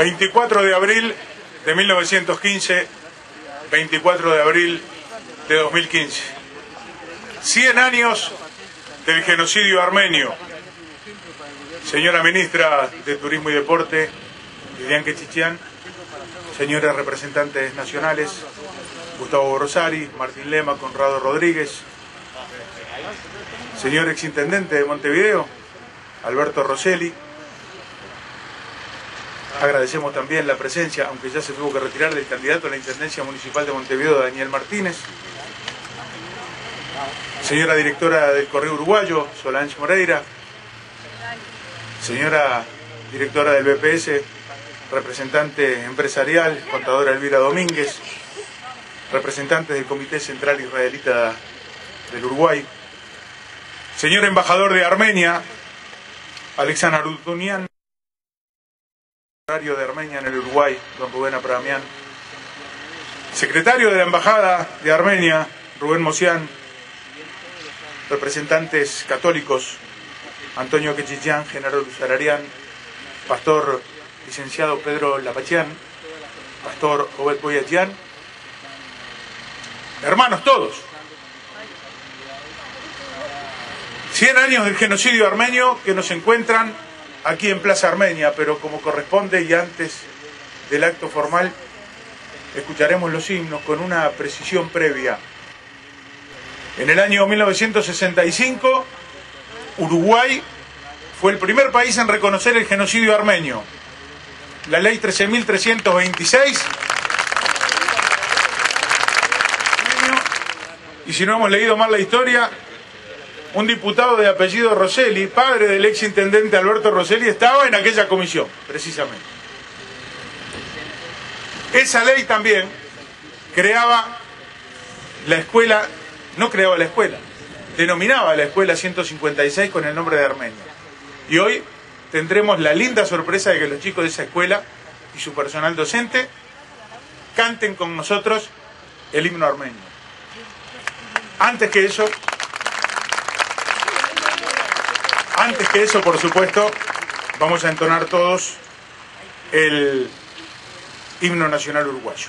24 de abril de 1915, 24 de abril de 2015. 100 años del genocidio armenio. Señora Ministra de Turismo y Deporte, Lilian Kechichian, señores representantes nacionales, Gustavo Borosari, Martín Lema, Conrado Rodríguez, señor exintendente de Montevideo, Alberto Rosselli. Agradecemos también la presencia, aunque ya se tuvo que retirar, del candidato a la Intendencia Municipal de Montevideo, Daniel Martínez. Señora directora del Correo Uruguayo, Solange Moreira. Señora directora del BPS, representante empresarial, contadora Elvira Domínguez. Representantes del Comité Central Israelita del Uruguay. Señor embajador de Armenia, Alexander Arutunian. Secretario de Armenia en el Uruguay, don Rubén Apradamian. Secretario de la Embajada de Armenia, Rubén Mosian. Representantes católicos, Antonio Kechichian, Genaro Luzararian, pastor licenciado Pedro Lapachian, pastor Obed Boyachian. Hermanos todos. 100 años del genocidio armenio que nos encuentran aquí en Plaza Armenia, pero como corresponde y antes del acto formal, escucharemos los himnos con una precisión previa. En el año 1965, Uruguay fue el primer país en reconocer el genocidio armenio. La ley 13.326. Y si no hemos leído mal la historia, un diputado de apellido Rosselli, padre del ex intendente Alberto Rosselli, estaba en aquella comisión, precisamente. Esa ley también creaba la escuela, no creaba la escuela, denominaba la escuela 156 con el nombre de Armenia. Y hoy tendremos la linda sorpresa de que los chicos de esa escuela y su personal docente canten con nosotros el himno armenio. Antes que eso, por supuesto, vamos a entonar todos el himno nacional uruguayo.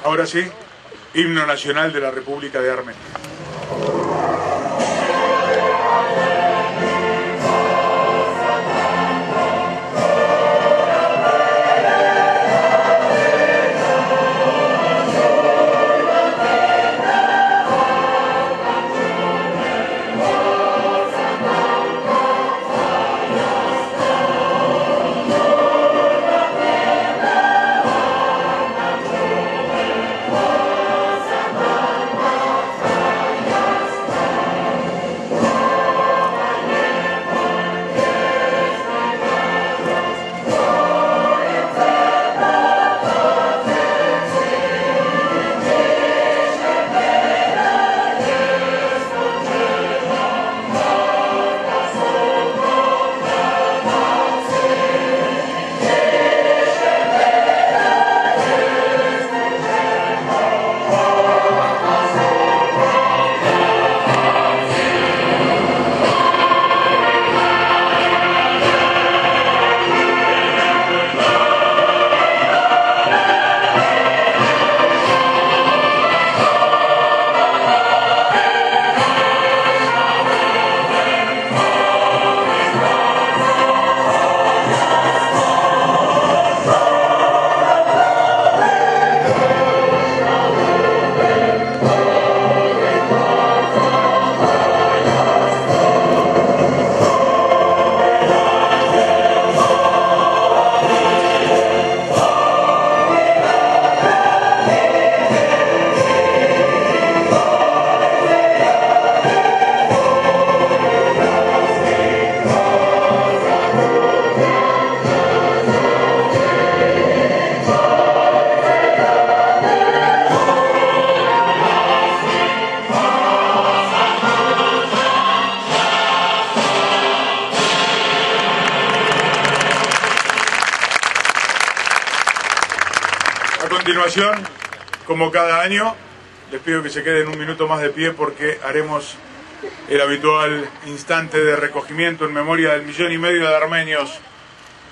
Ahora sí, himno nacional de la República de Armenia. continuación, como cada año, les pido que se queden un minuto más de pie porque haremos el habitual instante de recogimiento en memoria del 1,5 millones de armenios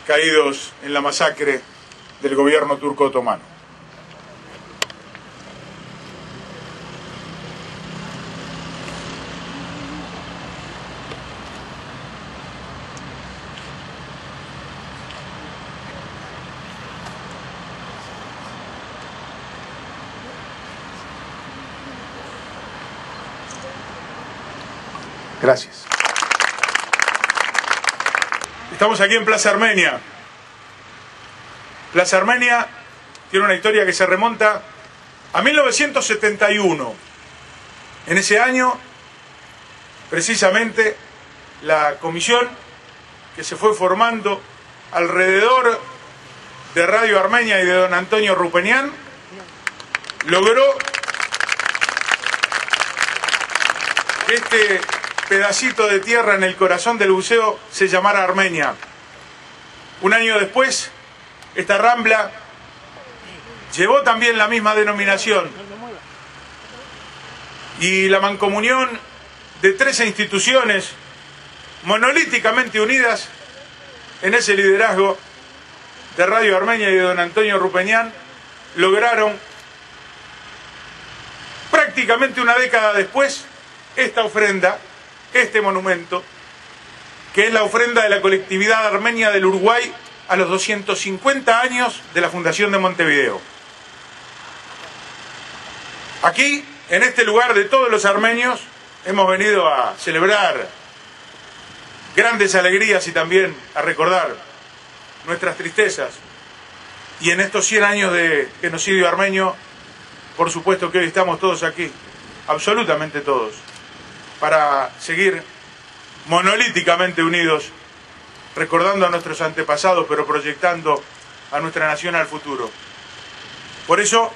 caídos en la masacre del gobierno turco otomano. Gracias. Estamos aquí en Plaza Armenia. Plaza Armenia tiene una historia que se remonta a 1971. En ese año, precisamente, la comisión que se fue formando alrededor de Radio Armenia y de don Antonio Rupenian logró que este pedacito de tierra en el corazón del buceo se llamara Armenia. Un año después, esta rambla llevó también la misma denominación y la mancomunión de 13 instituciones monolíticamente unidas en ese liderazgo de Radio Armenia y de don Antonio Rupenian lograron prácticamente una década después esta ofrenda, este monumento, que es la ofrenda de la colectividad armenia del Uruguay a los 250 años de la fundación de Montevideo. Aquí, en este lugar de todos los armenios, hemos venido a celebrar grandes alegrías y también a recordar nuestras tristezas. Y en estos 100 años de genocidio armenio, por supuesto que hoy estamos todos aquí, absolutamente todos, para seguir monolíticamente unidos, recordando a nuestros antepasados, pero proyectando a nuestra nación al futuro. Por eso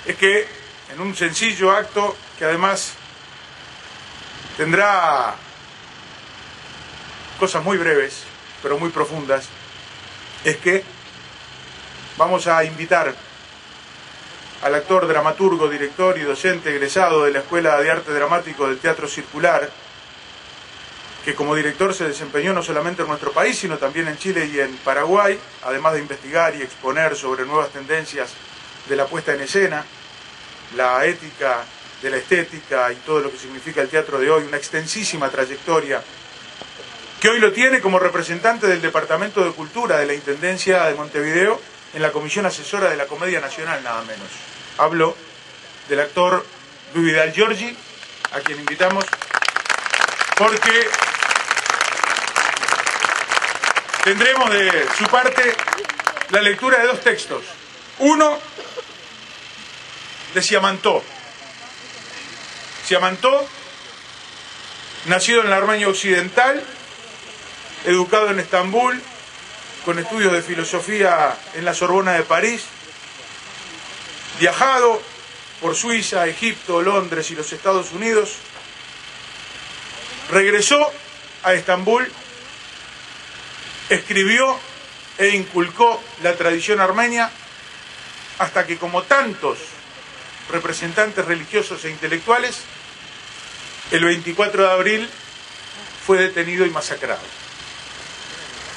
es que en un sencillo acto, que además tendrá cosas muy breves, pero muy profundas, es que vamos a invitar al actor, dramaturgo, director y docente egresado de la Escuela de Arte Dramático del Teatro Circular, que como director se desempeñó no solamente en nuestro país, sino también en Chile y en Paraguay, además de investigar y exponer sobre nuevas tendencias de la puesta en escena, la ética de la estética y todo lo que significa el teatro de hoy, una extensísima trayectoria, que hoy lo tiene como representante del Departamento de Cultura de la Intendencia de Montevideo en la Comisión Asesora de la Comedia Nacional, nada menos. Hablo del actor Luis Vidal Giorgi, a quien invitamos, porque tendremos de su parte la lectura de dos textos. Uno de Siamantó. Siamantó, nacido en la Armenia Occidental, educado en Estambul, con estudios de filosofía en la Sorbona de París, viajado por Suiza, Egipto, Londres y los Estados Unidos, regresó a Estambul, escribió e inculcó la tradición armenia, hasta que, como tantos representantes religiosos e intelectuales, el 24 de abril fue detenido y masacrado.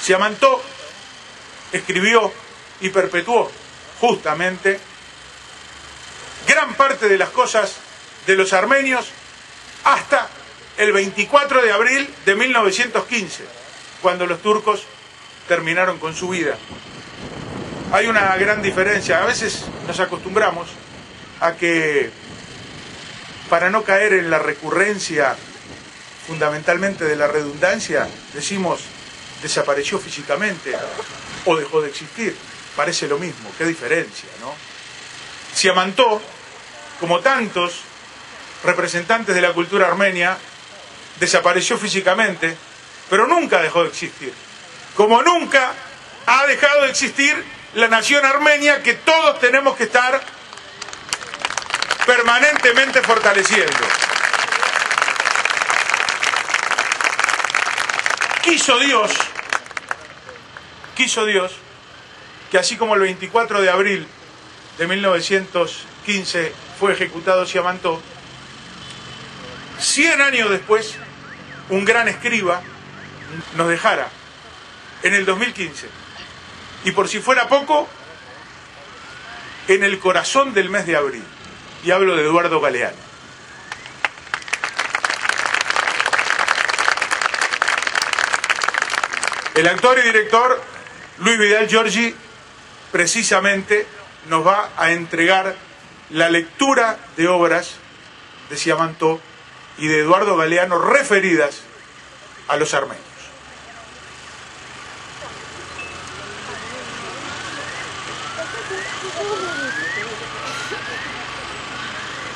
Siamantó escribió y perpetuó justamente gran parte de las cosas de los armenios hasta el 24 de abril de 1915, cuando los turcos terminaron con su vida. Hay una gran diferencia. A veces nos acostumbramos a que, para no caer en la recurrencia fundamentalmente de la redundancia, decimos desapareció físicamente o dejó de existir. Parece lo mismo, qué diferencia, ¿no? Siamantó, como tantos representantes de la cultura armenia, desapareció físicamente, pero nunca dejó de existir. Como nunca ha dejado de existir la nación armenia, que todos tenemos que estar permanentemente fortaleciendo. Quiso Dios que así como el 24 de abril de 1915 fue ejecutado Siamantó, 100 años después, un gran escriba nos dejara en el 2015. Y por si fuera poco, en el corazón del mes de abril. Y hablo de Eduardo Galeano. El actor y director Luis Vidal Giorgi precisamente nos va a entregar la lectura de obras de Siamantó y de Eduardo Galeano referidas a los armenios.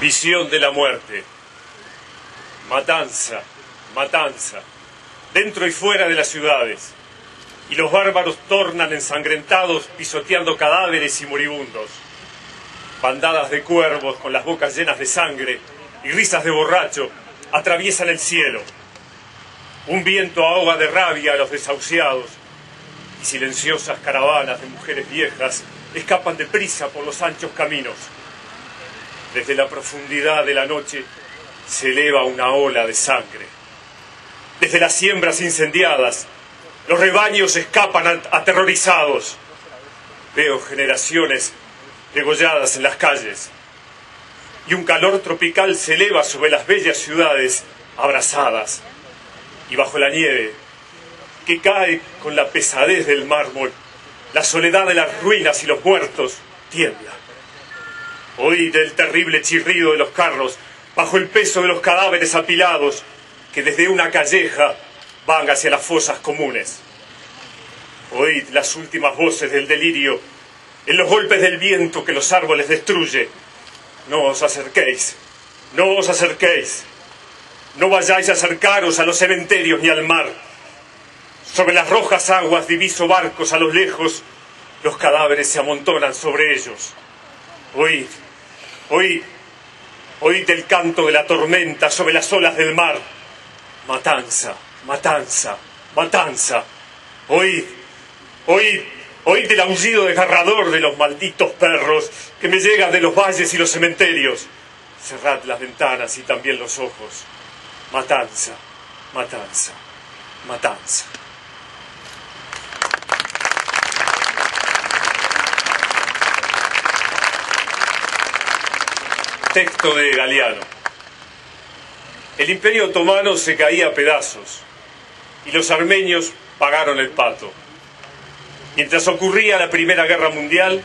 Visión de la muerte. Matanza, matanza, dentro y fuera de las ciudades. Y los bárbaros tornan ensangrentados pisoteando cadáveres y moribundos. Bandadas de cuervos con las bocas llenas de sangre y risas de borracho atraviesan el cielo. Un viento ahoga de rabia a los desahuciados y silenciosas caravanas de mujeres viejas escapan deprisa por los anchos caminos. Desde la profundidad de la noche se eleva una ola de sangre. Desde las siembras incendiadas, los rebaños escapan aterrorizados. Veo generaciones degolladas en las calles. Y un calor tropical se eleva sobre las bellas ciudades abrasadas. Y bajo la nieve, que cae con la pesadez del mármol, la soledad de las ruinas y los muertos tiembla. Oíd el terrible chirrido de los carros bajo el peso de los cadáveres apilados que desde una calleja van hacia las fosas comunes. Oíd las últimas voces del delirio en los golpes del viento que los árboles destruye. No os acerquéis, no os acerquéis. No vayáis a acercaros a los cementerios ni al mar. Sobre las rojas aguas diviso barcos a lo lejos, los cadáveres se amontonan sobre ellos. Oíd, oíd, oíd el canto de la tormenta sobre las olas del mar. Matanza, matanza, matanza. Oíd, oíd, oíd el aullido desgarrador de los malditos perros que me llegan de los valles y los cementerios. Cerrad las ventanas y también los ojos. Matanza, matanza, matanza. Texto de Galeano. El Imperio Otomano se caía a pedazos y los armenios pagaron el pato. Mientras ocurría la Primera Guerra Mundial,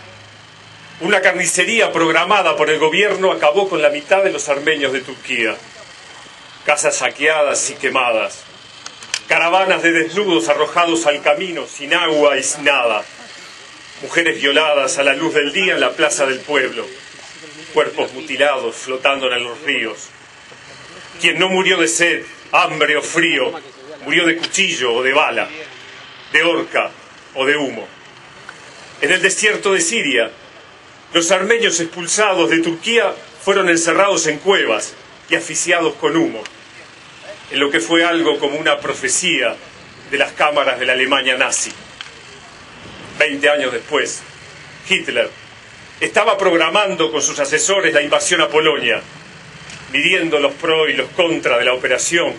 una carnicería programada por el gobierno acabó con la mitad de los armenios de Turquía. Casas saqueadas y quemadas, caravanas de desnudos arrojados al camino sin agua y sin nada, mujeres violadas a la luz del día en la plaza del pueblo, cuerpos mutilados flotando en los ríos. Quien no murió de sed, hambre o frío, murió de cuchillo o de bala, de horca o de humo. En el desierto de Siria, los armenios expulsados de Turquía fueron encerrados en cuevas y asfixiados con humo, en lo que fue algo como una profecía de las cámaras de la Alemania nazi. 20 años después, Hitler estaba programando con sus asesores la invasión a Polonia, midiendo los pros y los contras de la operación.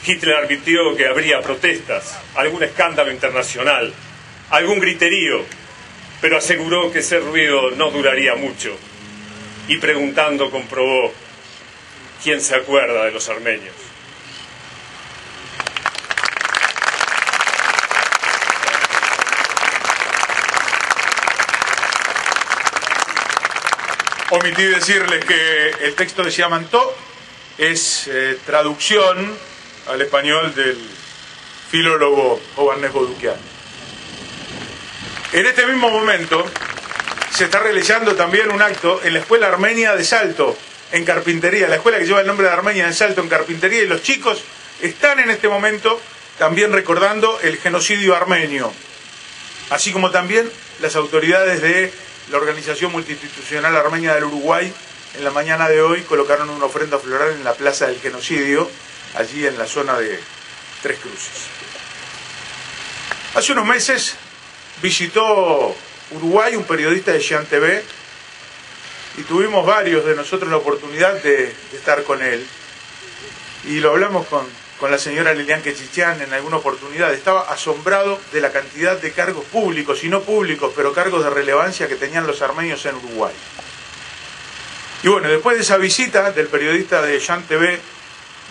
Hitler advirtió que habría protestas, algún escándalo internacional, algún griterío, pero aseguró que ese ruido no duraría mucho. Y preguntando comprobó: ¿quién se acuerda de los armenios? Omití decirles que el texto de Siamantó es traducción al español del filólogo Hovhannes Boudoukian. En este mismo momento se está realizando también un acto en la Escuela Armenia de Salto, en carpintería, la escuela que lleva el nombre de Armenia de Salto en carpintería, y los chicos están en este momento también recordando el genocidio armenio, así como también las autoridades de la Organización Multiinstitucional Armenia del Uruguay en la mañana de hoy colocaron una ofrenda floral en la Plaza del Genocidio, allí en la zona de Tres Cruces. Hace unos meses visitó Uruguay, un periodista de Jean TV, y tuvimos varios de nosotros la oportunidad de estar con él. Y lo hablamos con la señora Lilian Quechichán en alguna oportunidad. Estaba asombrado de la cantidad de cargos públicos y no públicos, pero cargos de relevancia que tenían los armenios en Uruguay. Y bueno, después de esa visita del periodista de Jean TV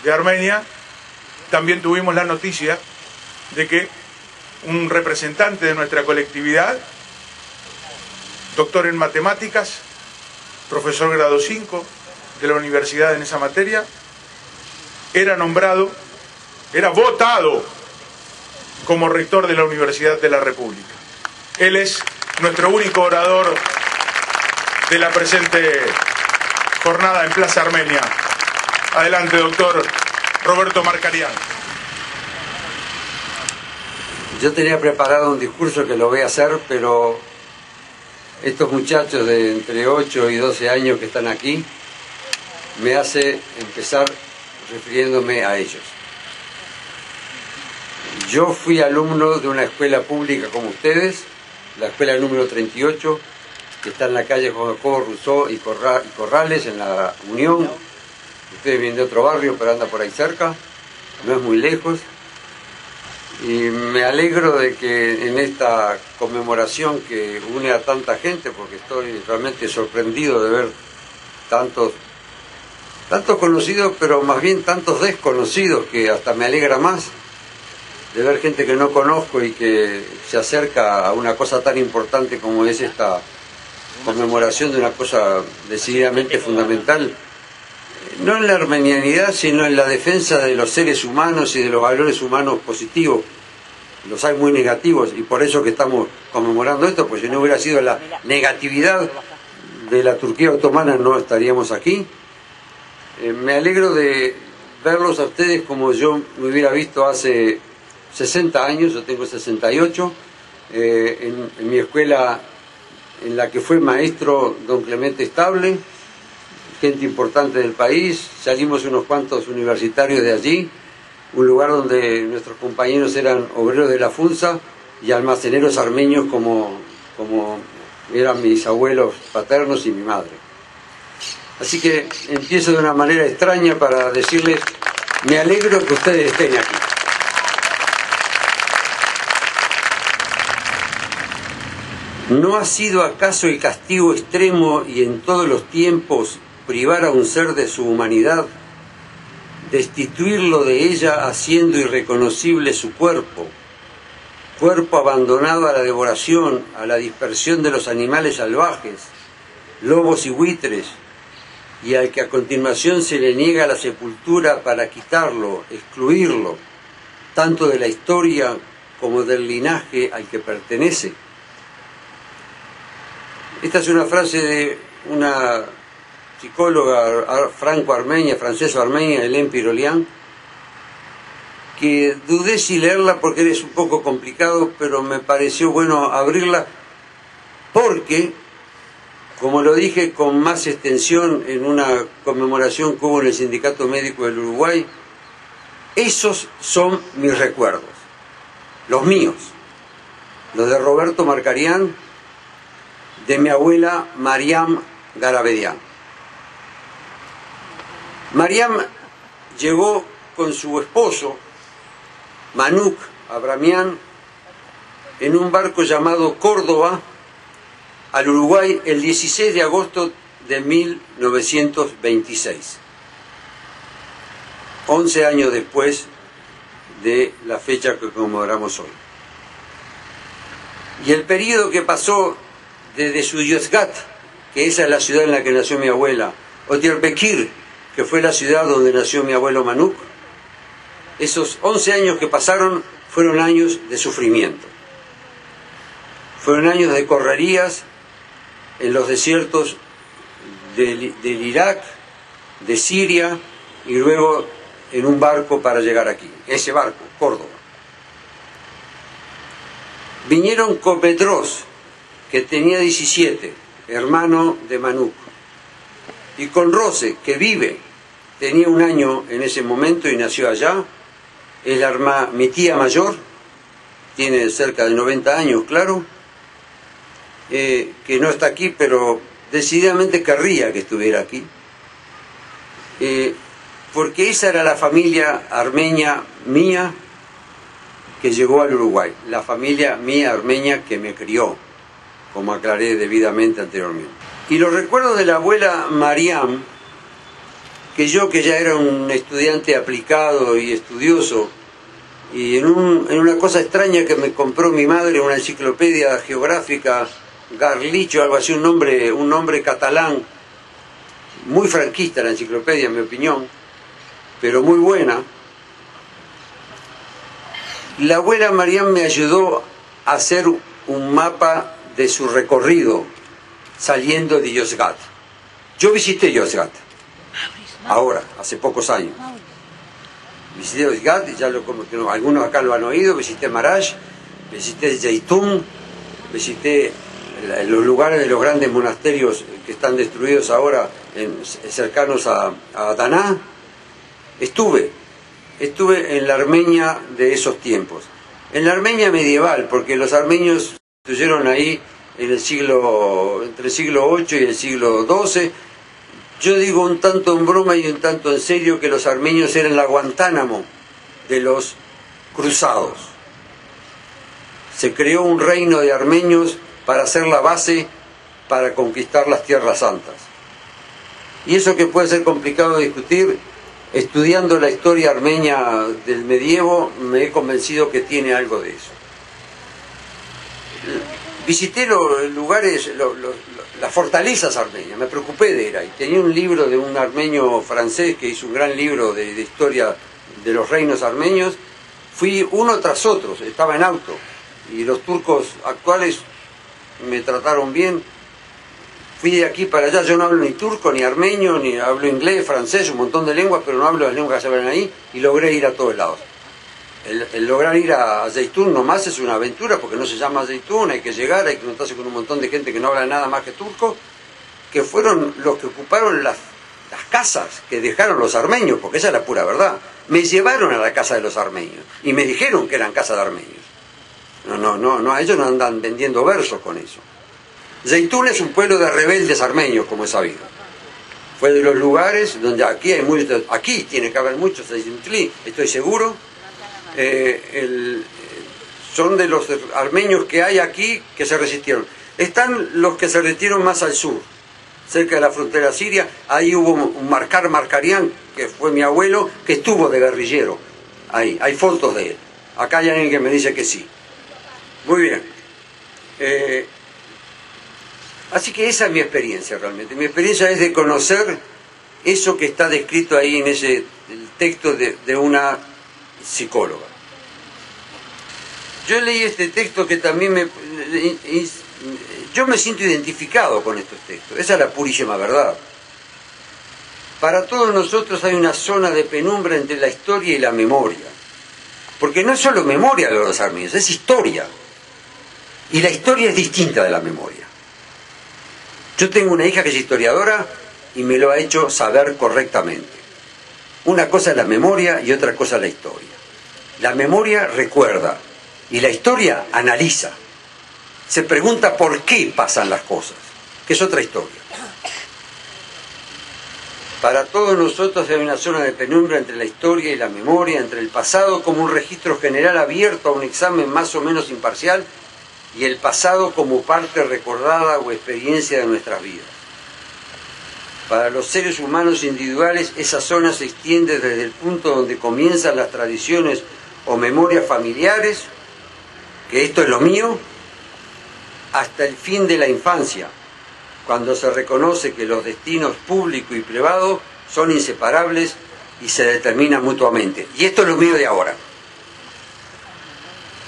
de Armenia, también tuvimos la noticia de que un representante de nuestra colectividad, doctor en matemáticas, profesor grado 5 de la universidad en esa materia, era nombrado, era votado como rector de la Universidad de la República. Él es nuestro único orador de la presente jornada en Plaza Armenia. Adelante, doctor Roberto Marcarián. Yo tenía preparado un discurso que lo voy a hacer, pero estos muchachos de entre 8 y 12 años que están aquí me hace empezar refiriéndome a ellos. Yo fui alumno de una escuela pública como ustedes, la escuela número 38, que está en la calle Juan Jacobo Rousseau y Corrales, en la Unión. Ustedes vienen de otro barrio, pero anda por ahí cerca, no es muy lejos. Y me alegro de que en esta conmemoración que une a tanta gente, porque estoy realmente sorprendido de ver tantos conocidos, pero más bien tantos desconocidos, que hasta me alegra más de ver gente que no conozco y que se acerca a una cosa tan importante como es esta conmemoración de una cosa decididamente fundamental, no en la armenianidad, sino en la defensa de los seres humanos y de los valores humanos positivos. Los hay muy negativos, y por eso que estamos conmemorando esto, pues si no hubiera sido la negatividad de la Turquía otomana no estaríamos aquí. Me alegro de verlos a ustedes como yo me hubiera visto hace 60 años, yo tengo 68, en mi escuela en la que fue maestro don Clemente Estable, gente importante del país, salimos unos cuantos universitarios de allí, un lugar donde nuestros compañeros eran obreros de la FUNSA y almaceneros armenios como eran mis abuelos paternos y mi madre. Así que empiezo de una manera extraña para decirles, me alegro que ustedes estén aquí. ¿No ha sido acaso el castigo extremo y en todos los tiempos privar a un ser de su humanidad, destituirlo de ella haciendo irreconocible su cuerpo abandonado a la devoración, a la dispersión de los animales salvajes, lobos y buitres, y al que a continuación se le niega la sepultura para quitarlo, excluirlo, tanto de la historia como del linaje al que pertenece? Esta es una frase de una psicóloga franco-armenia, franceso-armenia, Hélène Pirolian, que dudé si leerla porque es un poco complicado, pero me pareció bueno abrirla porque, como lo dije con más extensión en una conmemoración que hubo en el Sindicato Médico del Uruguay, esos son mis recuerdos, los míos, los de Roberto Marcarián, de mi abuela Mariam Garabedian. Mariam llegó con su esposo, Manuk Abramian, en un barco llamado Córdoba, al Uruguay el 16 de agosto de 1926, 11 años después de la fecha que conmemoramos hoy. Y el periodo que pasó desde Suyozgat, que esa es la ciudad en la que nació mi abuela, o Diyarbakir, que fue la ciudad donde nació mi abuelo Manuk, esos 11 años que pasaron fueron años de sufrimiento. Fueron años de correrías en los desiertos del Irak, de Siria, y luego en un barco para llegar aquí. Ese barco, Córdoba. Vinieron con Petros, que tenía 17, hermano de Manuk, y con Rose, que vive, tenía 1 año en ese momento y nació allá. Mi tía mayor, tiene cerca de 90 años, claro, que no está aquí, pero decididamente querría que estuviera aquí, porque esa era la familia armenia mía que llegó al Uruguay, la familia mía armenia que me crió, como aclaré debidamente anteriormente. Y los recuerdos de la abuela Mariam, que yo, que ya era un estudiante aplicado y estudioso, y en una cosa extraña que me compró mi madre, una enciclopedia geográfica, Garlicho, algo así, un nombre catalán, muy franquista la enciclopedia, en mi opinión, pero muy buena. La abuela Mariam me ayudó a hacer un mapa de su recorrido saliendo de Yozgat. Yo visité Yozgat, ahora, hace pocos años. Visité Yozgat, y ya algunos acá lo han oído, visité Marash, visité Zeytún, visité los lugares de los grandes monasterios que están destruidos ahora, cercanos a Daná. Estuve en la Armenia de esos tiempos, en la Armenia medieval, porque los armenios estuvieron ahí entre el siglo VIII y el siglo XII. Yo digo un tanto en broma y un tanto en serio que los armenios eran la Guantánamo de los cruzados. Se creó un reino de armenios para hacer la base para conquistar las tierras santas. Y eso, que puede ser complicado de discutir, estudiando la historia armenia del medievo, me he convencido que tiene algo de eso. Visité los lugares, las fortalezas armenias, me preocupé de ir ahí. Tenía un libro de un armenio francés que hizo un gran libro de historia de los reinos armenios. Fui uno tras otro, estaba en auto, y los turcos actuales me trataron bien. Fui de aquí para allá, yo no hablo ni turco, ni armenio, ni hablo inglés, francés, un montón de lenguas, pero no hablo las lenguas que se hablan ahí, y logré ir a todos lados. El lograr ir a Zeytún nomás es una aventura, porque no se llama Zeytún, hay que llegar, hay que juntarse con un montón de gente que no habla nada más que turco, que fueron los que ocuparon las casas que dejaron los armenios, porque esa es la pura verdad. Me llevaron a la casa de los armenios, y me dijeron que eran casa de armenios. No, ellos no andan vendiendo versos con eso. Zeytún es un pueblo de rebeldes armenios, como es sabido. Fue de los lugares donde aquí tiene que haber muchos Zeytuntli, estoy seguro. Son de los armenios que hay aquí que se resistieron. Están los que se retiraron más al sur, cerca de la frontera siria. Ahí hubo un Markarian, que fue mi abuelo, que estuvo de guerrillero. Ahí, hay fotos de él. Acá hay alguien que me dice que sí. Muy bien. Así que esa es mi experiencia realmente. Mi experiencia es de conocer eso que está descrito ahí en ese texto de una psicóloga. Yo leí este texto que también yo me siento identificado con estos textos. Esa es la purísima verdad. Para todos nosotros hay una zona de penumbra entre la historia y la memoria. Porque no es solo memoria de los armenios, es historia. Y la historia es distinta de la memoria. Yo tengo una hija que es historiadora y me lo ha hecho saber correctamente. Una cosa es la memoria y otra cosa es la historia. La memoria recuerda y la historia analiza. Se pregunta por qué pasan las cosas, que es otra historia. Para todos nosotros hay una zona de penumbra entre la historia y la memoria, entre el pasado como un registro general abierto a un examen más o menos imparcial y el pasado como parte recordada o experiencia de nuestras vidas. Para los seres humanos individuales, esa zona se extiende desde el punto donde comienzan las tradiciones o memorias familiares, que esto es lo mío, hasta el fin de la infancia, cuando se reconoce que los destinos público y privado son inseparables y se determinan mutuamente. Y esto es lo mío de ahora.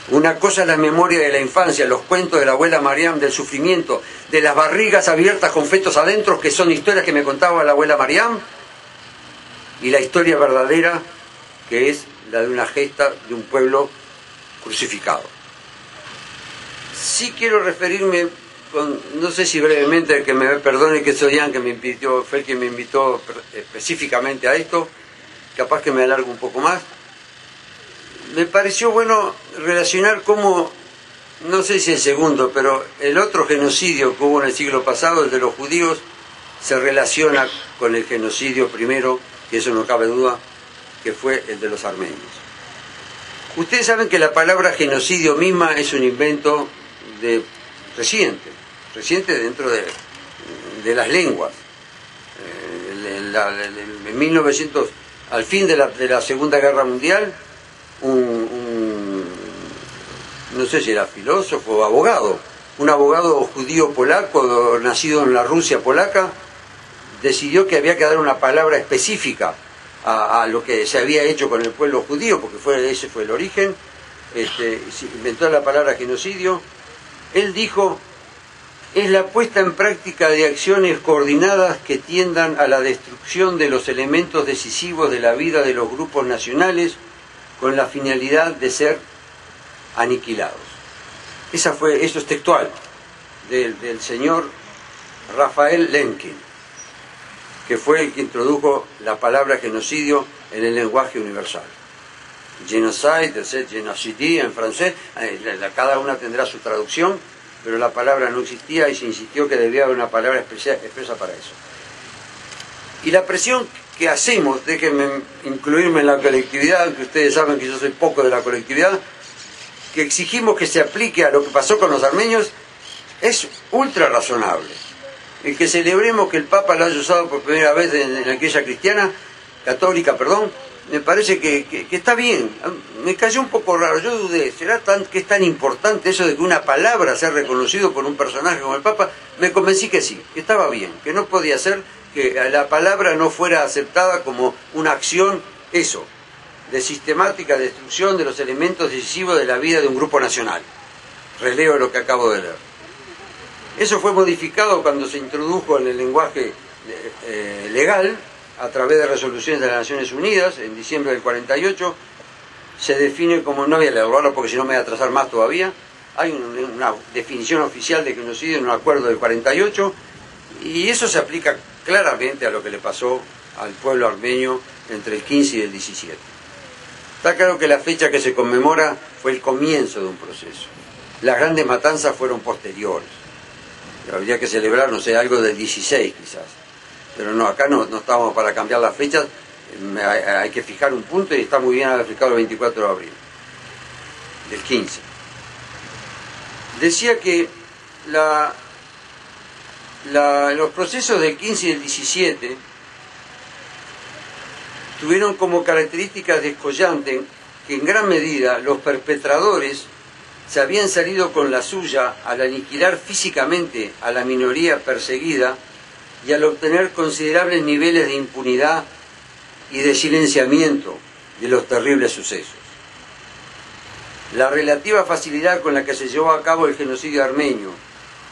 Una cosa es la memoria de la infancia, los cuentos de la abuela Mariam, del sufrimiento, de las barrigas abiertas con fetos adentro, que son historias que me contaba la abuela Mariam, y la historia verdadera, que es la de una gesta de un pueblo crucificado. Sí quiero referirme, no sé si brevemente, que me perdone que soy Ian, fue el que me invitó específicamente a esto, capaz que me alargo un poco más. Me pareció bueno relacionar cómo no sé si el segundo, pero el otro genocidio que hubo en el siglo pasado, el de los judíos, se relaciona con el genocidio primero, que eso no cabe duda, que fue el de los armenios. Ustedes saben que la palabra genocidio misma es un invento reciente dentro de las lenguas. En 1900, al fin de la Segunda Guerra Mundial, no sé si era filósofo o abogado, un abogado judío polaco, nacido en la Rusia polaca, decidió que había que dar una palabra específica a lo que se había hecho con el pueblo judío, porque ese fue el origen. Se inventó la palabra genocidio. Él dijo: es la puesta en práctica de acciones coordinadas que tiendan a la destrucción de los elementos decisivos de la vida de los grupos nacionales con la finalidad de ser aniquilados. Eso es textual del señor Rafael Lemkin, que fue el que introdujo la palabra genocidio en el lenguaje universal. Genocide, genocide en francés, cada una tendrá su traducción, pero la palabra no existía y se insistió que debía haber una palabra expresa para eso. Y la presión que hacemos, déjenme incluirme en la colectividad, aunque ustedes saben que yo soy poco de la colectividad, que exigimos que se aplique a lo que pasó con los armenios, es ultra razonable. El que celebremos que el Papa lo haya usado por primera vez en aquella católica, me parece que está bien. Me cayó un poco raro, yo dudé, ¿será que es tan importante eso de que una palabra sea reconocido por un personaje como el Papa? Me convencí que sí, que estaba bien, que no podía ser que la palabra no fuera aceptada como una acción, de sistemática destrucción de los elementos decisivos de la vida de un grupo nacional. Releo lo que acabo de leer. Eso fue modificado cuando se introdujo en el lenguaje legal, a través de resoluciones de las Naciones Unidas, en diciembre del 48, se define como, no voy a leerlo porque si no me voy a atrasar más todavía, hay una definición oficial de genocidio en un acuerdo del 48, y eso se aplica claramente a lo que le pasó al pueblo armenio entre el 15 y el 17. Está claro que la fecha que se conmemora fue el comienzo de un proceso. Las grandes matanzas fueron posteriores. Habría que celebrar, no sé, algo del 16 quizás. Pero no, acá no estamos para cambiar las fechas, hay que fijar un punto y está muy bien haber fijado el 24 de abril, del 15. Decía que los procesos del 15 y del 17 tuvieron como características descollantes que en gran medida los perpetradores se habían salido con la suya al aniquilar físicamente a la minoría perseguida y al obtener considerables niveles de impunidad y de silenciamiento de los terribles sucesos. La relativa facilidad con la que se llevó a cabo el genocidio armenio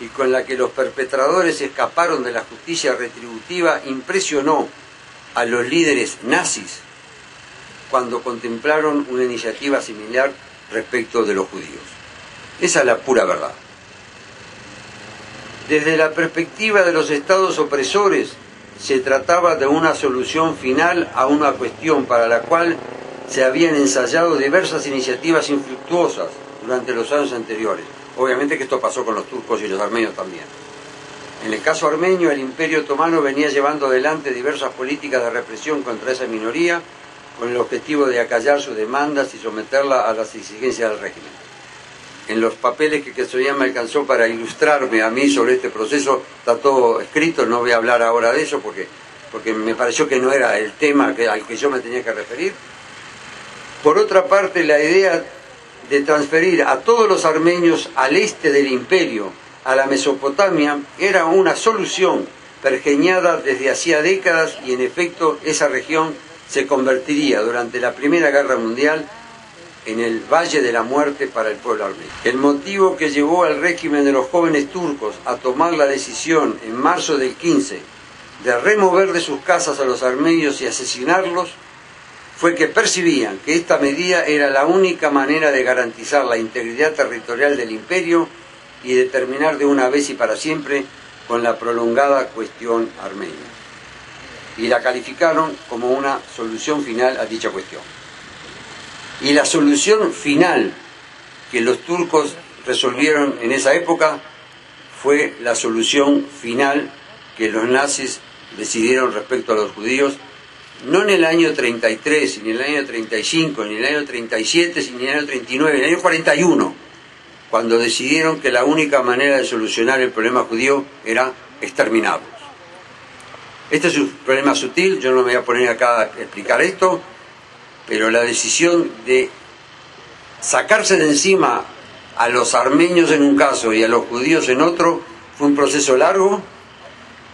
y con la que los perpetradores escaparon de la justicia retributiva impresionó a los líderes nazis cuando contemplaron una iniciativa similar respecto de los judíos. Esa es la pura verdad. Desde la perspectiva de los estados opresores, se trataba de una solución final a una cuestión para la cual se habían ensayado diversas iniciativas infructuosas durante los años anteriores. Obviamente que esto pasó con los turcos y los armenios también. En el caso armenio, el Imperio Otomano venía llevando adelante diversas políticas de represión contra esa minoría con el objetivo de acallar sus demandas y someterla a las exigencias del régimen. En los papeles que Kezoian me alcanzó para ilustrarme a mí sobre este proceso, está todo escrito, no voy a hablar ahora de eso porque me pareció que no era el tema al que yo me tenía que referir. Por otra parte, la idea de transferir a todos los armenios al este del imperio, a la Mesopotamia, era una solución pergeñada desde hacía décadas y en efecto esa región se convertiría durante la Primera Guerra Mundial en el Valle de la Muerte para el pueblo armenio. El motivo que llevó al régimen de los jóvenes turcos a tomar la decisión en marzo del 15 de remover de sus casas a los armenios y asesinarlos fue que percibían que esta medida era la única manera de garantizar la integridad territorial del imperio y de terminar de una vez y para siempre con la prolongada cuestión armenia. Y la calificaron como una solución final a dicha cuestión. Y la solución final que los turcos resolvieron en esa época fue la solución final que los nazis decidieron respecto a los judíos, no en el año 33, ni en el año 35, ni en el año 37, ni en el año 39, en el año 41, cuando decidieron que la única manera de solucionar el problema judío era exterminarlos. Este es un problema sutil, yo no me voy a poner acá a explicar esto, pero la decisión de sacarse de encima a los armenios en un caso y a los judíos en otro fue un proceso largo,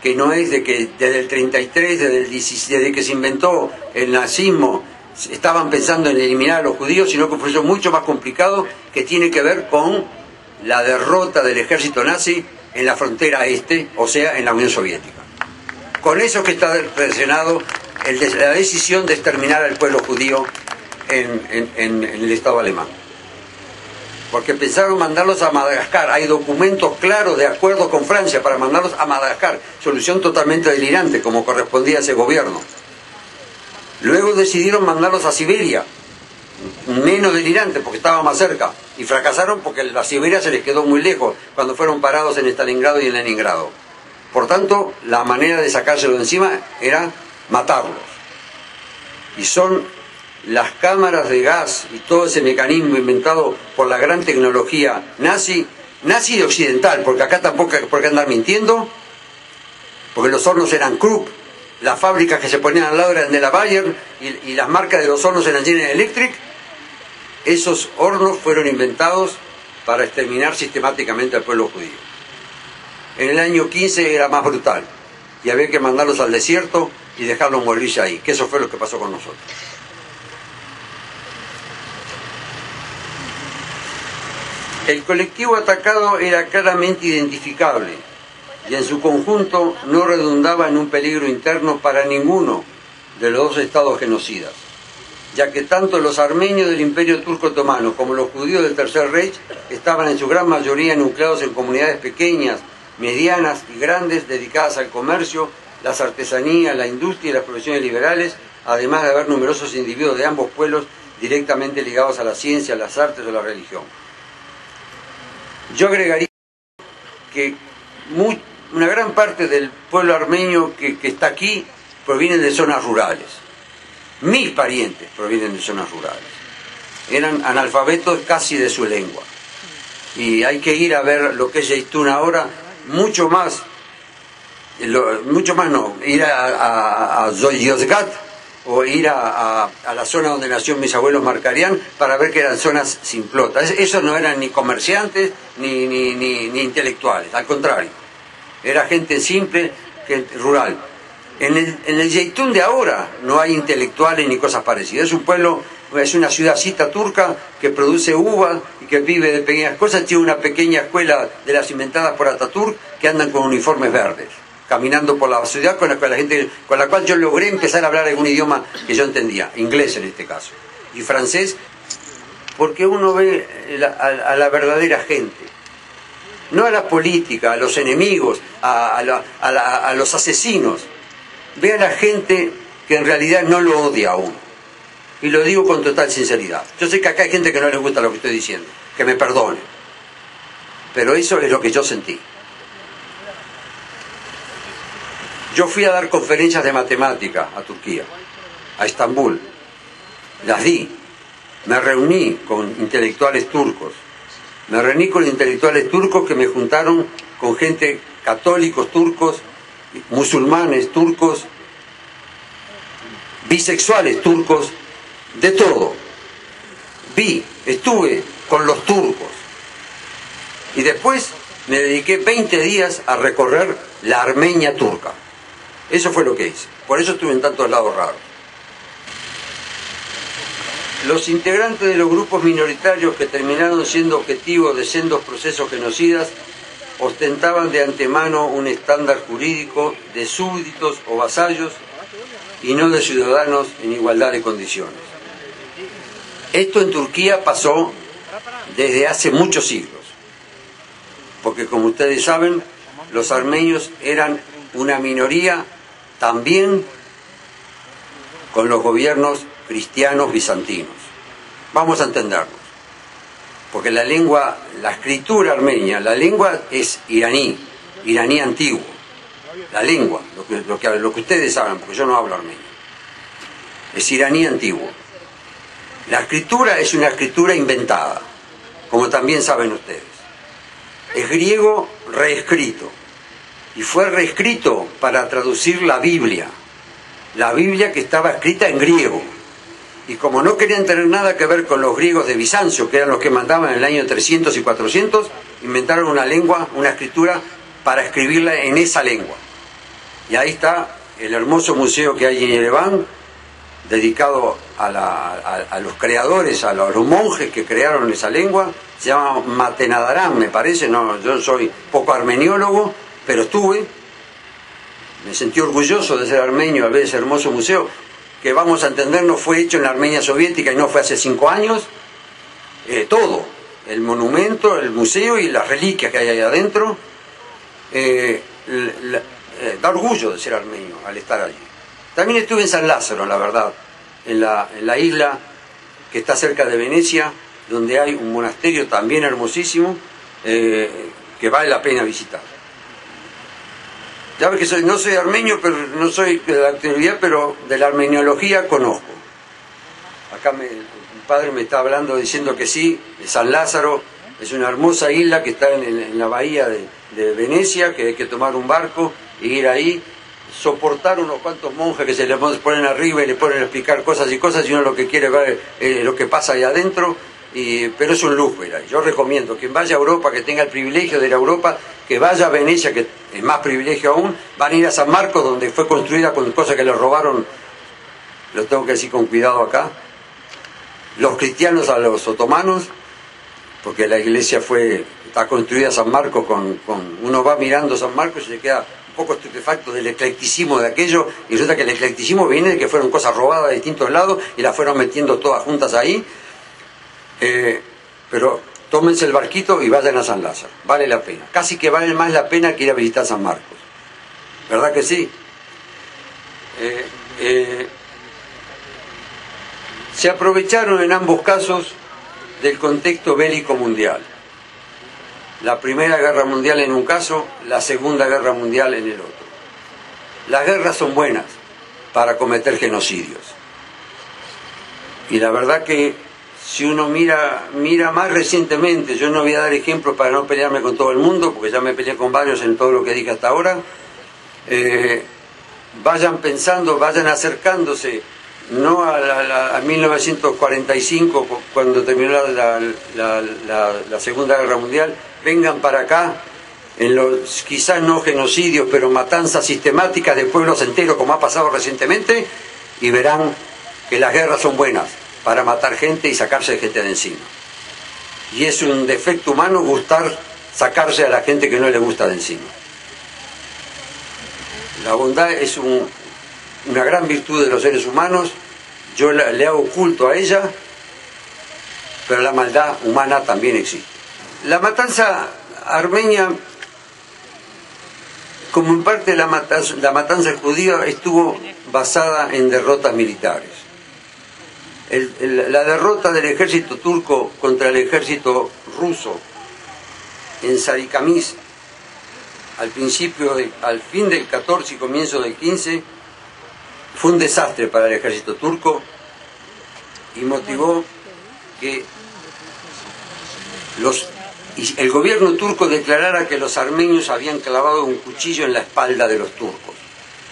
que no es de que desde el 33, desde que se inventó el nazismo, estaban pensando en eliminar a los judíos, sino que fue eso mucho más complicado, que tiene que ver con la derrota del ejército nazi en la frontera este, o sea, en la Unión Soviética. Con eso que está relacionado la decisión de exterminar al pueblo judío en el Estado alemán. Porque pensaron mandarlos a Madagascar. Hay documentos claros de acuerdo con Francia para mandarlos a Madagascar. Solución totalmente delirante, como correspondía a ese gobierno. Luego decidieron mandarlos a Siberia. Menos delirante, porque estaba más cerca. Y fracasaron porque la Siberia se les quedó muy lejos cuando fueron parados en Stalingrado y en Leningrado. Por tanto, la manera de sacárselo de encima era matarlos. Y son las cámaras de gas y todo ese mecanismo inventado por la gran tecnología nazi y occidental, porque acá tampoco hay por qué andar mintiendo, porque los hornos eran Krupp, las fábricas que se ponían al lado eran de la Bayer y las marcas de los hornos eran General Electric. Esos hornos fueron inventados para exterminar sistemáticamente al pueblo judío. En el año 15 era más brutal y había que mandarlos al desierto y dejarlos morir ahí, que eso fue lo que pasó con nosotros. El colectivo atacado era claramente identificable y en su conjunto no redundaba en un peligro interno para ninguno de los dos estados genocidas, ya que tanto los armenios del Imperio Turco Otomano como los judíos del Tercer Reich estaban en su gran mayoría nucleados en comunidades pequeñas, medianas y grandes dedicadas al comercio, las artesanías, la industria y las profesiones liberales, además de haber numerosos individuos de ambos pueblos directamente ligados a la ciencia, las artes o la religión. Yo agregaría que una gran parte del pueblo armenio que está aquí provienen de zonas rurales. Mis parientes provienen de zonas rurales. Eran analfabetos casi de su lengua. Y hay que ir a ver lo que es Yeytún ahora, mucho más no, ir a Yozgat o ir a la zona donde nació mis abuelos Markarian para ver que eran zonas simplotas. Esos no eran ni comerciantes ni intelectuales, al contrario, era gente simple, gente rural. En el Yeytún de ahora no hay intelectuales ni cosas parecidas. Es un pueblo, es una ciudadcita turca que produce uva y que vive de pequeñas cosas. Tiene una pequeña escuela de las inventadas por Ataturk que andan con uniformes verdes, caminando por la ciudad con la cual yo logré empezar a hablar algún idioma que yo entendía, inglés en este caso, y francés, porque uno ve a la verdadera gente, no a la política, a los enemigos, a los asesinos. Ve a la gente que en realidad no lo odia a uno. Y lo digo con total sinceridad. Yo sé que acá hay gente que no le gusta lo que estoy diciendo, que me perdone. Pero eso es lo que yo sentí. Yo fui a dar conferencias de matemática a Turquía, a Estambul. Las di. Me reuní con intelectuales turcos. Me reuní con intelectuales turcos que me juntaron con gente católicos turcos, musulmanes turcos, bisexuales turcos, de todo. Estuve con los turcos. Y después me dediqué 20 días a recorrer la Armenia turca. Eso fue lo que hice. Por eso estuve en tantos lados raros. Los integrantes de los grupos minoritarios que terminaron siendo objetivos de sendos procesos genocidas ostentaban de antemano un estándar jurídico de súbditos o vasallos y no de ciudadanos en igualdad de condiciones. Esto en Turquía pasó desde hace muchos siglos, porque como ustedes saben, los armenios eran una minoría también con los gobiernos cristianos bizantinos. Vamos a entendernos. porque la lengua, la escritura armenia, la lengua es iraní antiguo, la lengua, lo que ustedes hablan, porque yo no hablo armenio, es iraní antiguo. La escritura es una escritura inventada, como también saben ustedes. Es griego reescrito, y fue reescrito para traducir la Biblia que estaba escrita en griego. Y como no querían tener nada que ver con los griegos de Bizancio, que eran los que mandaban en el año 300 y 400, inventaron una lengua, una escritura, para escribirla en esa lengua. Y ahí está el hermoso museo que hay en Ereván, dedicado a los creadores, a los monjes que crearon esa lengua. Se llama Matenadarán, me parece. No, yo soy poco armeniólogo, pero me sentí orgulloso de ser armenio al ver ese hermoso museo, que vamos a entender no fue hecho en la Armenia soviética y no fue hace 5 años. Todo, el monumento, el museo y las reliquias que hay ahí adentro, da orgullo de ser armenio al estar allí. También estuve en San Lázaro, la verdad, en la isla que está cerca de Venecia, donde hay un monasterio también hermosísimo, que vale la pena visitar. Ya ves que no soy armenio, pero no soy de la teología, pero de la armeniología conozco. Acá el padre me está hablando, diciendo que sí, San Lázaro es una hermosa isla que está en la bahía de Venecia, que hay que tomar un barco e ir ahí, soportar unos cuantos monjes que se le ponen arriba y le ponen a explicar cosas, y uno lo que quiere ver lo que pasa ahí adentro. Pero es un lujo ir ahí. Yo recomiendo quien vaya a Europa, que tenga el privilegio de ir a Europa, que vaya a Venecia, que es más privilegio aún. Van a ir a San Marcos, donde fue construida con cosas que le robaron, lo tengo que decir con cuidado acá, los cristianos a los otomanos, porque la iglesia está construida San Marcos uno va mirando San Marcos y se queda un poco estupefacto del eclecticismo de aquello, y resulta que el eclecticismo viene de que fueron cosas robadas de distintos lados y las fueron metiendo todas juntas ahí. Pero tómense el barquito y vayan a San Lázaro, vale la pena, casi que vale más la pena que ir a visitar San Marcos, ¿verdad que sí? Se aprovecharon en ambos casos del contexto bélico mundial, la Primera Guerra Mundial en un caso, la Segunda Guerra Mundial en el otro. Las guerras son buenas para cometer genocidios, y la verdad que si uno mira más recientemente, yo no voy a dar ejemplos para no pelearme con todo el mundo, porque ya me peleé con varios en todo lo que dije hasta ahora, vayan pensando, vayan acercándose, no a 1945, cuando terminó la Segunda Guerra Mundial, vengan para acá, en los quizás no genocidios, pero matanzas sistemáticas de pueblos enteros, como ha pasado recientemente, y verán que las guerras son buenas para matar gente y sacarse gente de encima. Y es un defecto humano gustar sacarse a la gente que no le gusta de encima. La bondad es una gran virtud de los seres humanos, yo le hago culto a ella, pero la maldad humana también existe. La matanza armenia, como en parte la matanza judía, estuvo basada en derrotas militares. La derrota del ejército turco contra el ejército ruso en Sarikamish al fin del 14 y comienzo del 15 fue un desastre para el ejército turco y motivó que el gobierno turco declarara que los armenios habían clavado un cuchillo en la espalda de los turcos.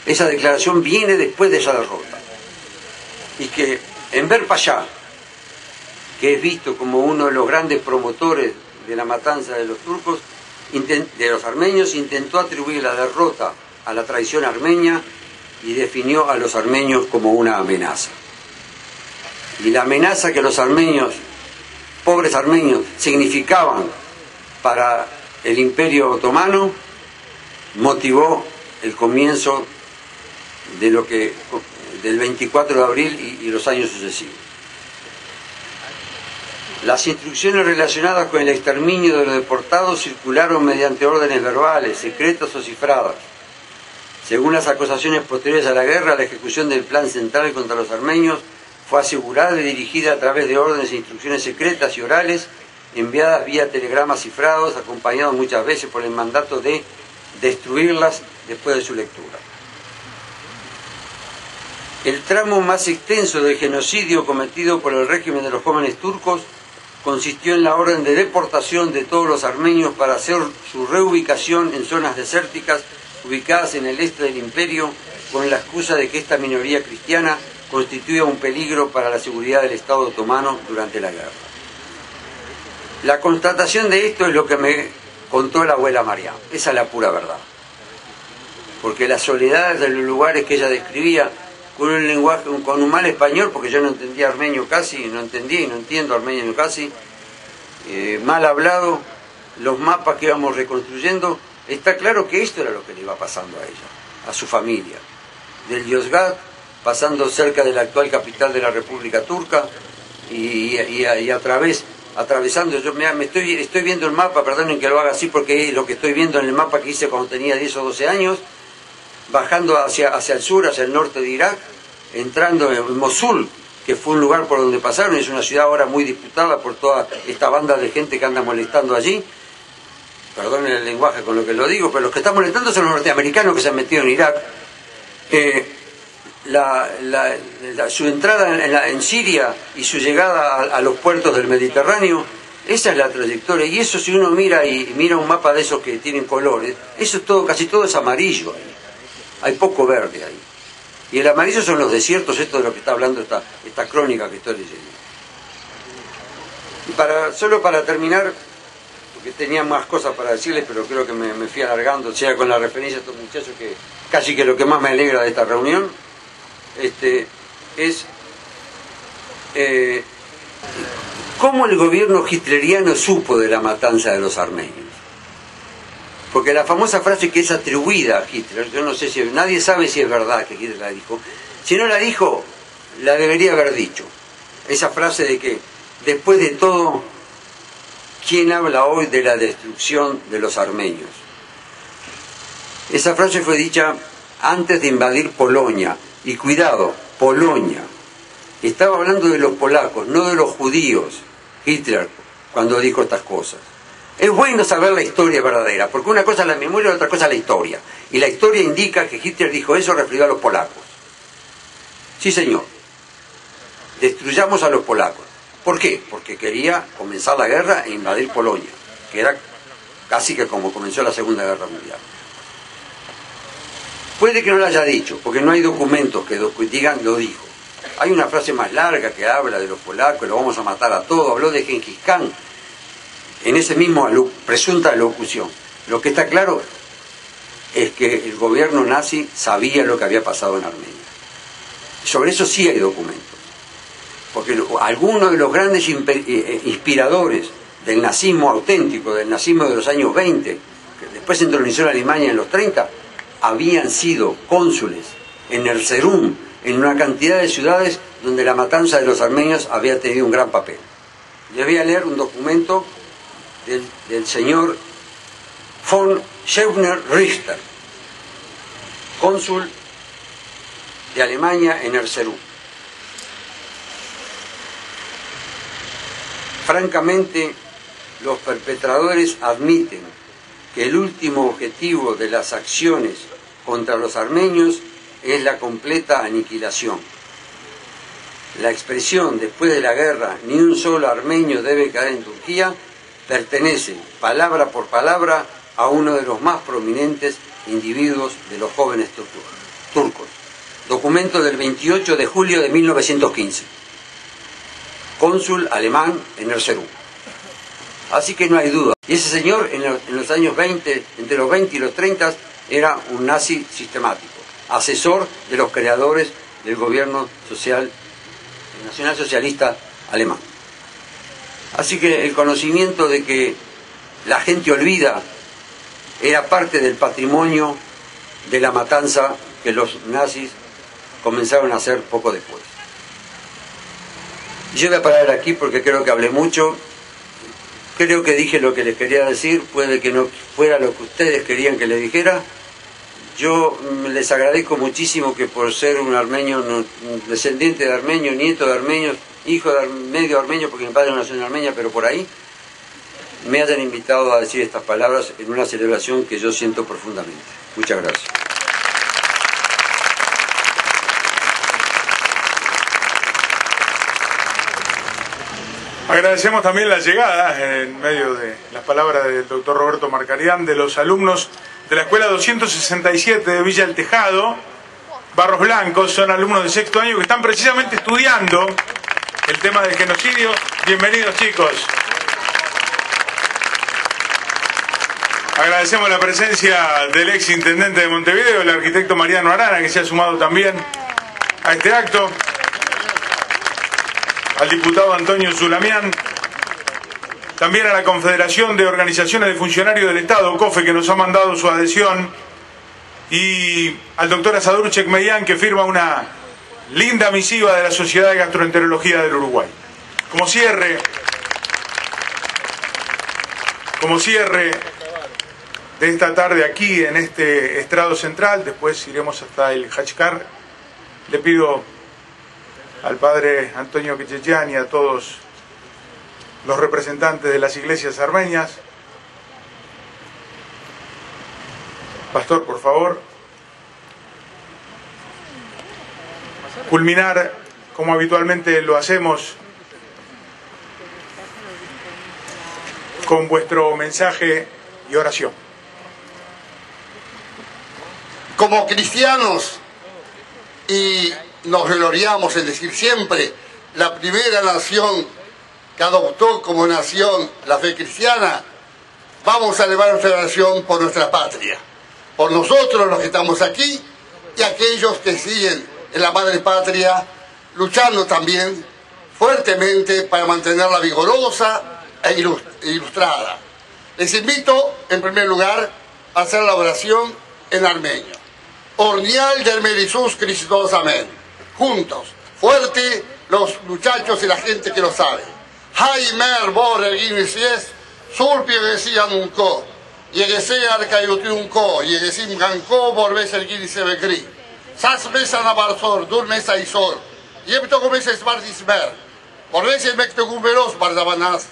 Esa declaración viene después de esa derrota, y que Enver Pasha, que es visto como uno de los grandes promotores de la matanza de los turcos, de los armenios, intentó atribuir la derrota a la traición armenia y definió a los armenios como una amenaza. Y la amenaza que los armenios, pobres armenios, significaban para el Imperio Otomano, motivó el comienzo del 24 de abril y los años sucesivos. Las instrucciones relacionadas con el exterminio de los deportados circularon mediante órdenes verbales, secretas o cifradas. Según las acusaciones posteriores a la guerra, la ejecución del plan central contra los armenios fue asegurada y dirigida a través de órdenes e instrucciones secretas y orales enviadas vía telegramas cifrados, acompañados muchas veces por el mandato de destruirlas después de su lectura. El tramo más extenso del genocidio cometido por el régimen de los jóvenes turcos consistió en la orden de deportación de todos los armenios para hacer su reubicación en zonas desérticas ubicadas en el este del imperio, con la excusa de que esta minoría cristiana constituía un peligro para la seguridad del Estado otomano durante la guerra. La constatación de esto es lo que me contó la abuela María. Esa es la pura verdad. Porque las soledades de los lugares que ella describía con un lenguaje, con un mal español, porque yo no entendía armenio casi, no entendía y no entiendo armenio casi, mal hablado, los mapas que íbamos reconstruyendo, está claro que esto era lo que le iba pasando a ella, a su familia. Del Yozgat, pasando cerca de la actual capital de la República Turca, y atravesando, yo estoy viendo el mapa, perdonen que lo haga así porque es lo que estoy viendo en el mapa que hice cuando tenía 10 o 12 años, bajando hacia el sur, hacia el norte de Irak, entrando en Mosul, que fue un lugar por donde pasaron, es una ciudad ahora muy disputada por toda esta banda de gente que anda molestando allí. Perdonen el lenguaje con lo que lo digo, pero los que están molestando son los norteamericanos que se han metido en Irak. Su entrada en Siria y su llegada a los puertos del Mediterráneo, esa es la trayectoria. Y eso, si uno mira un mapa de esos que tienen colores, eso es todo, casi todo es amarillo ahí. Hay poco verde ahí. Y el amarillo son los desiertos, esto de lo que está hablando esta crónica que estoy leyendo. Y solo para terminar, porque tenía más cosas para decirles, pero creo que me fui alargando, sea con la referencia a estos muchachos, que casi que lo que más me alegra de esta reunión, es cómo el gobierno hitleriano supo de la matanza de los armenios. Porque la famosa frase que es atribuida a Hitler, yo no sé si nadie sabe si es verdad que Hitler la dijo. Si no la dijo, la debería haber dicho. Esa frase de que, después de todo, ¿quién habla hoy de la destrucción de los armenios? Esa frase fue dicha antes de invadir Polonia. Y cuidado, Polonia. Estaba hablando de los polacos, no de los judíos, Hitler, cuando dijo estas cosas. Es bueno saber la historia verdadera, porque una cosa es la memoria y otra cosa es la historia. Y la historia indica que Hitler dijo eso referido a los polacos. Sí, señor. Destruyamos a los polacos. ¿Por qué? Porque quería comenzar la guerra e invadir Polonia, que era casi que como comenzó la Segunda Guerra Mundial. Puede que no lo haya dicho, porque no hay documentos que digan lo dijo. Hay una frase más larga que habla de los polacos, lo vamos a matar a todos, habló de Genghis Khan, en ese mismo presunta locución. Lo que está claro es que el gobierno nazi sabía lo que había pasado en Armenia. Sobre eso sí hay documentos. Porque algunos de los grandes inspiradores del nazismo auténtico, del nazismo de los años 20, que después se entronizó en Alemania en los 30, habían sido cónsules en Erzurum, en una cantidad de ciudades donde la matanza de los armenios había tenido un gran papel. Les voy a leer un documento del señor von Scheuner-Richter, cónsul de Alemania en Erzurum. Francamente, los perpetradores admiten que el último objetivo de las acciones contra los armenios es la completa aniquilación. La expresión "después de la guerra ni un solo armenio debe caer en Turquía" pertenece, palabra por palabra, a uno de los más prominentes individuos de los jóvenes turcos. Documento del 28 de julio de 1915. Cónsul alemán en Erzurum. Así que no hay duda. Y ese señor en los años 20, entre los 20 y los 30, era un nazi sistemático, asesor de los creadores del gobierno social, nacionalsocialista alemán. Así que el conocimiento de que la gente olvida era parte del patrimonio de la matanza que los nazis comenzaron a hacer poco después. Yo voy a parar aquí porque creo que hablé mucho. Creo que dije lo que les quería decir, puede que no fuera lo que ustedes querían que les dijera. Yo les agradezco muchísimo que por ser un armenio, descendiente de armenio, nieto de armenios, hijo de medio armenio, porque mi padre nació en Armenia, pero por ahí, me hayan invitado a decir estas palabras en una celebración que yo siento profundamente. Muchas gracias. Agradecemos también la llegada, en medio de las palabras del doctor Roberto Marcarián, de los alumnos de la Escuela 267 de Villa El Tejado, Barros Blancos. Son alumnos de sexto año que están precisamente estudiando el tema del genocidio. Bienvenidos, chicos. Agradecemos la presencia del ex intendente de Montevideo, el arquitecto Mariano Arana, que se ha sumado también a este acto. Al diputado Antonio Zulamián, también a la Confederación de Organizaciones de Funcionarios del Estado, COFE, que nos ha mandado su adhesión, y al doctor Asadur Chekmeyan, que firma una linda misiva de la Sociedad de Gastroenterología del Uruguay. Como cierre de esta tarde aquí en este estrado central, después iremos hasta el Hachkar, le pido al padre Antonio Quechechian y a todos los representantes de las iglesias armenias. Pastor, por favor. Culminar, como habitualmente lo hacemos, con vuestro mensaje y oración. Como cristianos, y nos gloriamos en decir siempre, la primera nación que adoptó como nación la fe cristiana, vamos a elevar nuestra oración por nuestra patria, por nosotros los que estamos aquí y aquellos que siguen en la madre patria, luchando también fuertemente para mantenerla vigorosa e ilustrada. Les invito, en primer lugar, a hacer la oración en armenio. Ornial del Merisus Christos, amén. Juntos, fuerte, los muchachos y la gente que lo sabe. Haimer bor erginisies, surpi decían un co, yegesea arcayutiunco, yegesim ganco, borves erginise begri. Sas mesa nabarzor, dur mesa isor, yepto comeses bardismer, borves el mecto gumberos bardabanaz,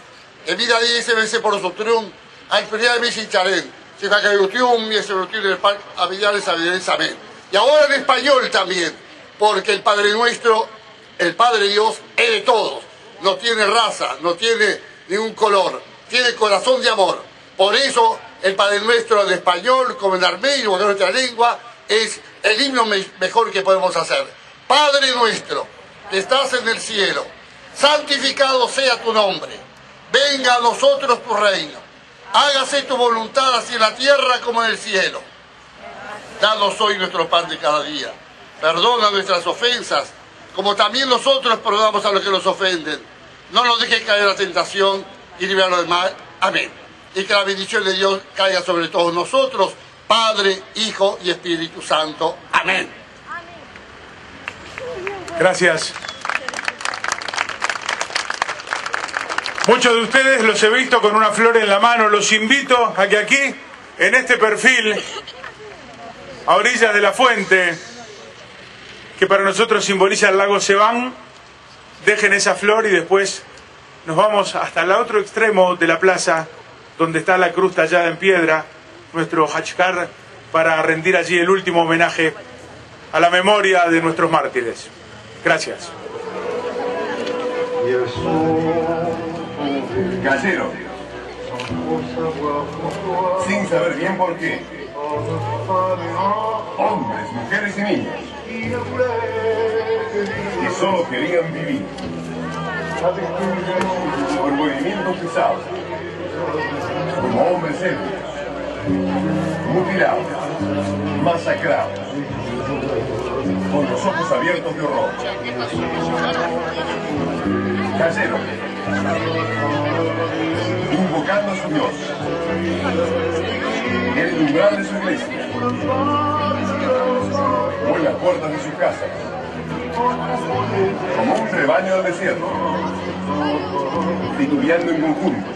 evida dice vese por sotrium, al feria de misicharen, si acayutium y ese del par, avidiales avidiales, amén. Y ahora en español también, porque el Padre Nuestro, el Padre Dios, es de todos. No tiene raza, no tiene ningún color, tiene corazón de amor. Por eso el Padre Nuestro en español, como en armenio, porque es nuestra lengua, es el himno mejor que podemos hacer. Padre Nuestro, que estás en el cielo, santificado sea tu nombre. Venga a nosotros tu reino. Hágase tu voluntad así en la tierra como en el cielo. Danos hoy nuestro pan de cada día. Perdona nuestras ofensas, como también nosotros perdonamos a los que nos ofenden. No nos dejes caer en la tentación y líbranos del mal. Amén. Y que la bendición de Dios caiga sobre todos nosotros, Padre, Hijo y Espíritu Santo. Amén. Gracias. Muchos de ustedes los he visto con una flor en la mano. Los invito a que aquí, en este perfil, a orillas de la fuente, que para nosotros simboliza el lago Seván, dejen esa flor y después nos vamos hasta el otro extremo de la plaza, donde está la cruz tallada en piedra, nuestro Hachkar, para rendir allí el último homenaje a la memoria de nuestros mártires. Gracias. Gallero, sin saber bien por qué, hombres, mujeres y niños, que solo querían vivir, por movimientos pesados, como hombres ebrios, mutilados, masacrados, con los ojos abiertos de horror. Gallero, invocando a su Dios, en el umbral de su iglesia, o en las puertas de sus casas, como un rebaño del desierto, titubeando en conjunto,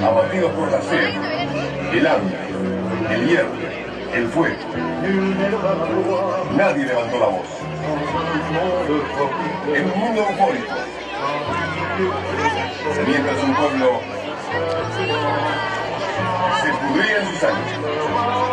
abatidos por la sed, el hambre, el hierro, el fuego. Nadie levantó la voz. En un mundo eufórico, mientras un pueblo se pudría en su sangre.